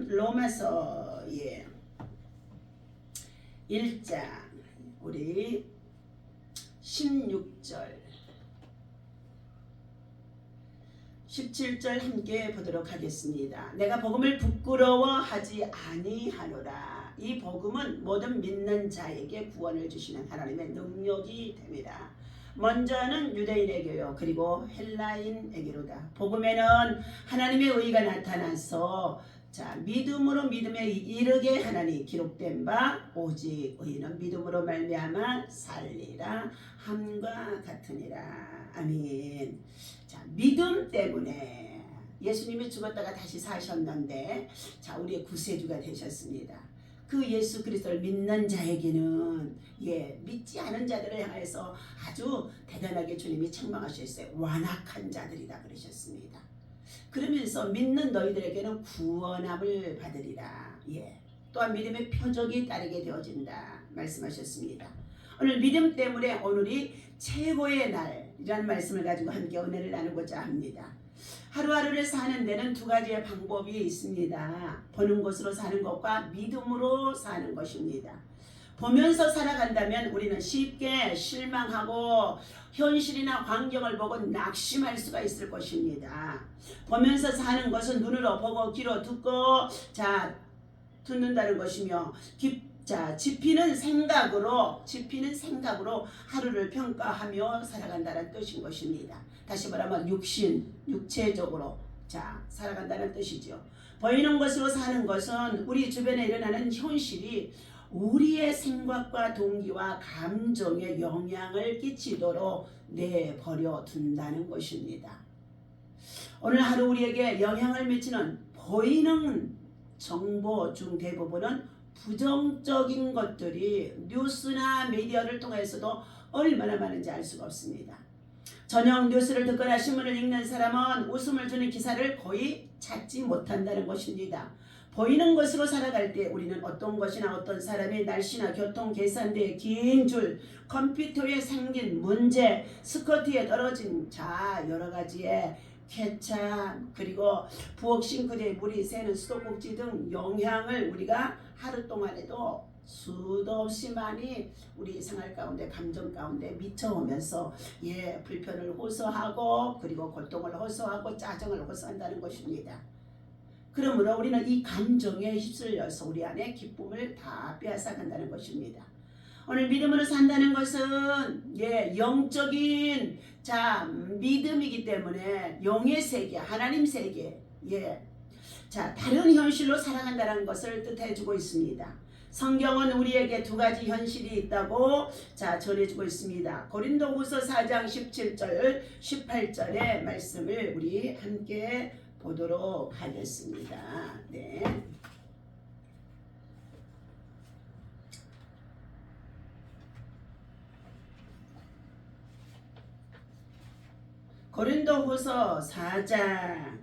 로마서 1장 우리 16절 17절 함께 보도록 하겠습니다. 내가 복음을 부끄러워하지 아니하노라. 이 복음은 모든 믿는 자에게 구원을 주시는 하나님의 능력이 됩니다. 먼저는 유대인에게요, 그리고 헬라인에게로다. 복음에는 하나님의 의가 나타나서 믿음으로 믿음에 이르게 하나니 기록된 바 오직 의인은 믿음으로 말미암아 살리라 함과 같으니라. 아멘. 믿음 때문에 예수님이 죽었다가 다시 사셨는데 우리의 구세주가 되셨습니다. 그 예수 그리스도를 믿는 자에게는 믿지 않은 자들을 향해서 아주 대단하게 주님이 책망하셨어요. 완악한 자들이다 그러셨습니다. 그러면서 믿는 너희들에게는 구원함을 받으리라. 또한 믿음의 표적이 따르게 되어진다 말씀하셨습니다. 오늘 믿음 때문에 오늘이 최고의 날이라는 말씀을 가지고 함께 은혜를 나누고자 합니다. 하루하루를 사는 데는 두 가지의 방법이 있습니다. 보는 것으로 사는 것과 믿음으로 사는 것입니다. 보면서 살아간다면 우리는 쉽게 실망하고 현실이나 환경을 보고 낙심할 수가 있을 것입니다. 보면서 사는 것은 눈으로 보고 귀로 듣고 듣는다는 것이며 지피는 생각으로 하루를 평가하며 살아간다는 뜻인 것입니다. 다시 말하면 육체적으로 살아간다는 뜻이죠. 보이는 것으로 사는 것은 우리 주변에 일어나는 현실이 우리의 생각과 동기와 감정에 영향을 끼치도록 내버려 둔다는 것입니다. 오늘 하루 우리에게 영향을 미치는 보이는 정보 중 대부분은 부정적인 것들이 뉴스나 미디어를 통해서도 얼마나 많은지 알 수가 없습니다. 저녁 뉴스를 듣거나 신문을 읽는 사람은 웃음을 주는 기사를 거의 찾지 못한다는 것입니다. 보이는 것으로 살아갈 때 우리는 어떤 것이나 어떤 사람의 날씨나 교통 계산대의 긴 줄, 컴퓨터에 생긴 문제, 스커트에 떨어진 여러 가지의 쾌차, 그리고 부엌 싱크대에 물이 새는 수도꼭지 등 영향을 우리가 하루 동안에도 수도 없이 많이 우리 생활 가운데 감정 가운데 미쳐오면서 불편을 호소하고 그리고 고통을 호소하고 짜증을 호소한다는 것입니다. 그러므로 우리는 이 감정에 휩쓸려서 우리 안에 기쁨을 다 빼앗아간다는 것입니다. 오늘 믿음으로 산다는 것은 영적인 믿음이기 때문에 영의 세계, 하나님 세계, 다른 현실로 살아간다는 것을 뜻해주고 있습니다. 성경은 우리에게 두 가지 현실이 있다고 전해주고 있습니다. 고린도후서 4장 17절 18절의 말씀을 우리 함께 보도록 하겠습니다. 고린도후서 4장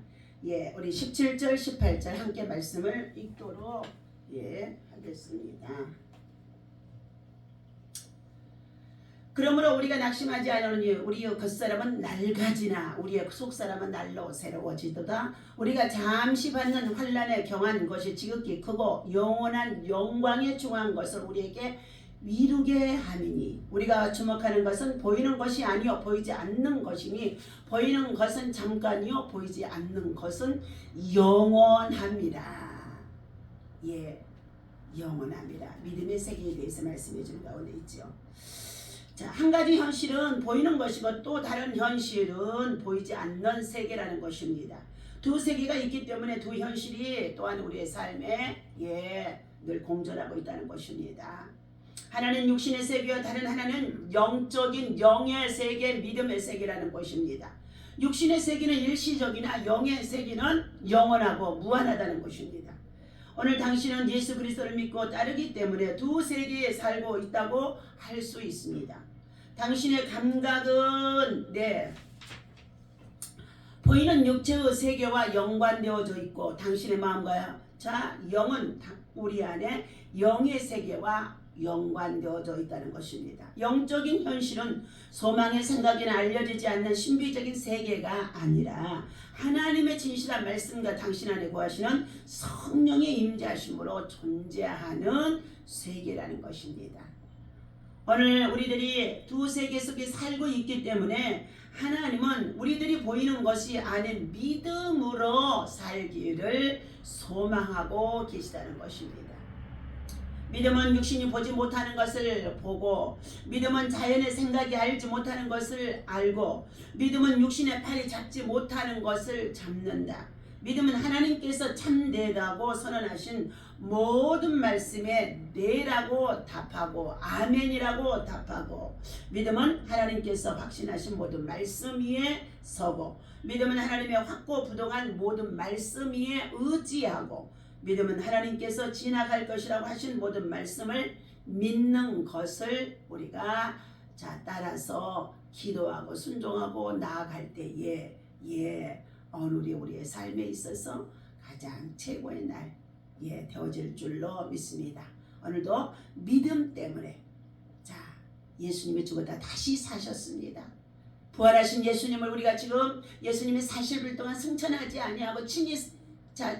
예, 우리 17절 18절 함께 말씀을 읽도록 하겠습니다. 그러므로 우리가 낙심하지 않으니 우리의 겉사람은 낡아지나 우리의 속사람은 날로 새로워지도다. 우리가 잠시 받는 환난에 경한 것이 지극히 크고 영원한 영광에 중한 것을 우리에게 이루게 함이니 우리가 주목하는 것은 보이는 것이 아니요 보이지 않는 것이니 보이는 것은 잠깐이요 보이지 않는 것은 영원합니다. 예, 영원합니다. 믿음의 세계에 대해서 말씀해 주는 가운데 있죠. 자, 한 가지 현실은 보이는 것이고 또 다른 현실은 보이지 않는 세계라는 것입니다. 두 세계가 있기 때문에 두 현실이 또한 우리의 삶에 늘 공존하고 있다는 것입니다. 하나는 육신의 세계와 다른 하나는 영적인 영의 세계, 믿음의 세계라는 것입니다. 육신의 세계는 일시적이나 영의 세계는 영원하고 무한하다는 것입니다. 오늘 당신은 예수 그리스도를 믿고 따르기 때문에 두 세계에 살고 있다고 할 수 있습니다. 당신의 감각은 보이는 육체의 세계와 연관되어져 있고 당신의 마음과 영은 우리 안에 영의 세계와 연관되어져 있다는 것입니다. 영적인 현실은 소망의 생각에는 알려지지 않는 신비적인 세계가 아니라 하나님의 진실한 말씀과 당신 안에 거하시는 성령의 임재하심으로 존재하는 세계라는 것입니다. 오늘 우리들이 두 세계 속에 살고 있기 때문에 하나님은 우리들이 보이는 것이 아닌 믿음으로 살기를 소망하고 계시다는 것입니다. 믿음은 육신이 보지 못하는 것을 보고 믿음은 자연의 생각이 알지 못하는 것을 알고 믿음은 육신의 팔이 잡지 못하는 것을 잡는다. 믿음은 하나님께서 참되다고 선언하신 모든 말씀에 네라고 답하고 아멘이라고 답하고 믿음은 하나님께서 확신하신 모든 말씀 위에 서고 믿음은 하나님의 확고부동한 모든 말씀 위에 의지하고 믿음은 하나님께서 지나갈 것이라고 하신 모든 말씀을 믿는 것을 우리가 따라서 기도하고 순종하고 나아갈 때에 오늘이 우리의 삶에 있어서 가장 최고의 날 되어질 줄로 믿습니다. 오늘도 믿음 때문에 예수님이 죽었다 다시 사셨습니다. 부활하신 예수님을 우리가 지금 예수님이 40일 동안 승천하지 아니하고 친히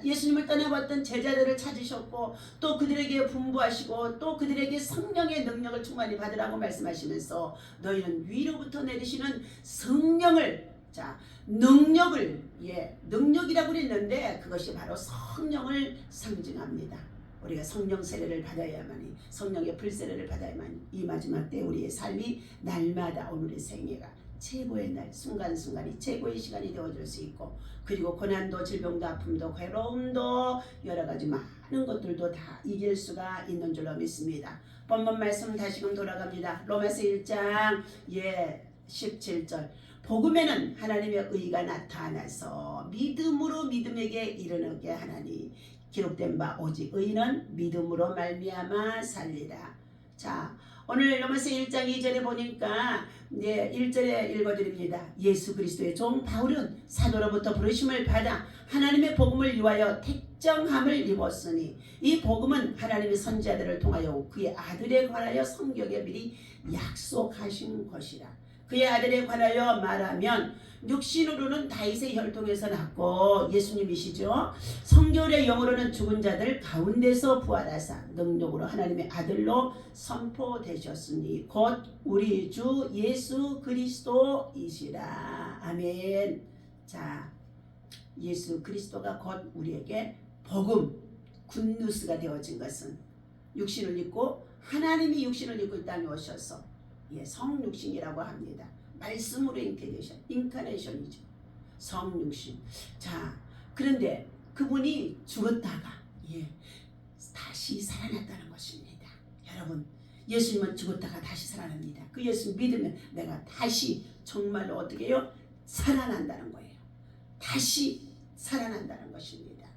예수님을 떠나봤던 제자들을 찾으셨고 또 그들에게 분부하시고 또 그들에게 성령의 능력을 충만히 받으라고 말씀하시면서 너희는 위로부터 내리시는 성령을 능력이라고 그랬는데 그것이 바로 성령을 상징합니다. 우리가 성령 세례를 받아야만이 성령의 불세례를 받아야만 이 마지막 때 우리의 삶이 날마다 오늘의 생애가 최고의 날 순간순간이 최고의 시간이 되어줄 수 있고 그리고 고난도 질병도 아픔도 괴로움도 여러가지 많은 것들도 다 이길 수가 있는 줄로 믿습니다. 본문 말씀 다시금 돌아갑니다. 로마서 1장 17절 복음에는 하나님의 의가 나타나서 믿음으로 믿음에게 이르게 하나니 기록된 바 오직 의인은 믿음으로 말미암아 살리라. 오늘 로마서 1장 2절에 보니까 1절에 읽어드립니다. 예수 그리스도의 종 바울은 사도로부터 부르심을 받아 하나님의 복음을 위하여 택정함을 입었으니 이 복음은 하나님의 선지자들을 통하여 그의 아들에 관하여 성경에 미리 약속하신 것이라. 그의 아들에 관하여 말하면 육신으로는 다윗의 혈통에서 났고 예수님이시죠. 성결의 영으로는 죽은 자들 가운데서 부활하사 능력으로 하나님의 아들로 선포되셨으니 곧 우리 주 예수 그리스도이시라. 아멘. 예수 그리스도가 곧 우리에게 복음 굿뉴스가 되어진 것은 육신을 입고 하나님이 육신을 입고 이 땅에 오셔서 성육신이라고 합니다. 말씀으로 인카네이션이죠. 성육신. 그런데 그분이 죽었다가 다시 살아났다는 것입니다. 여러분 예수님은 죽었다가 다시 살아납니다. 그 예수 믿으면 내가 다시 정말로 어떻게 해요? 살아난다는 거예요. 다시 살아난다는 것입니다.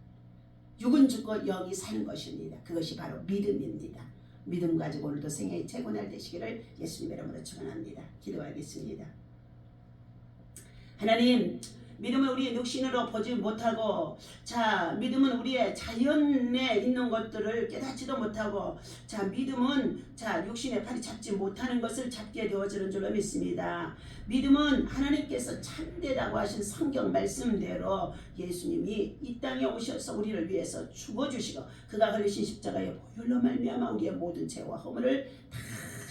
육은 죽고 영이 사는 것입니다. 그것이 바로 믿음입니다. 믿음 가지고 오늘도 생애의 최고날 되시기를 예수님 이름으로 축원합니다. 기도하겠습니다. 하나님 믿음은 우리의 육신으로 보지 못하고, 자, 믿음은 우리의 자연에 있는 것들을 깨닫지도 못하고, 자, 믿음은 자, 육신의 팔이 잡지 못하는 것을 잡게 되어지는 줄로 믿습니다. 믿음은 하나님께서 참되다고 하신 성경 말씀대로 예수님이 이 땅에 오셔서 우리를 위해서 죽어주시고 그가 걸리신 십자가의 보혈로 말미암아 우리의 모든 죄와 허물을 다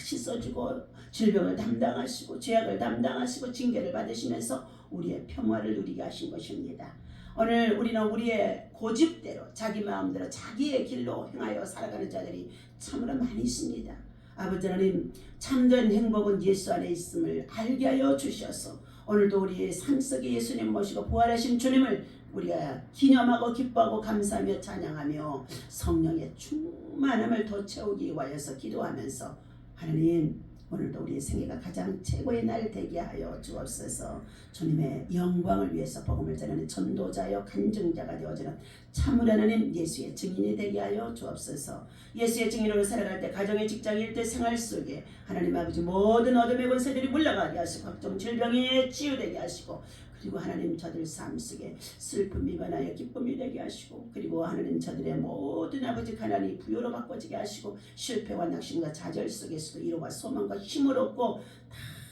씻어주고 질병을 담당하시고 죄악을 담당하시고 징계를 받으시면서 우리의 평화를 누리게 하신 것입니다. 오늘 우리는 우리의 고집대로 자기 마음대로 자기의 길로 행하여 살아가는 자들이 참으로 많이 있습니다. 아버지 하나님, 참된 행복은 예수 안에 있음을 알게 하여 주셔서 오늘도 우리의 삶 속에 예수님 모시고 부활하신 주님을 우리가 기념하고 기뻐하고 감사하며 찬양하며 성령의 충만함을 더 채우기 위하여서 기도하면서 하나님, 오늘도 우리의 생애가 가장 최고의 날 되게 하여 주옵소서. 주님의 영광을 위해서 복음을 전하는 전도자여 간증자가 되어지는 참으로 하나님 예수의 증인이 되게 하여 주옵소서. 예수의 증인으로 살아갈 때 가정의 직장 일대 생활 속에 하나님 아버지 모든 어둠의 권세들이 물러가게 하시고 각종 질병에 치유되게 하시고 그리고 하나님 저들 삶 속에 슬픔이 변하여 기쁨이 되게 하시고 그리고 하나님 저들의 모든 아버지 가난이 부여로 바꿔지게 하시고 실패와 낙심과 좌절 속에서도 위로와 소망과 힘을 얻고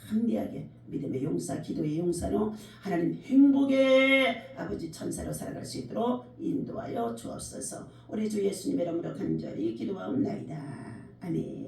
담대하게 믿음의 용사 기도의 용사로 하나님 행복의 아버지 천사로 살아갈 수 있도록 인도하여 주옵소서. 우리 주 예수님의 이름으로 간절히 기도하옵나이다. 아멘.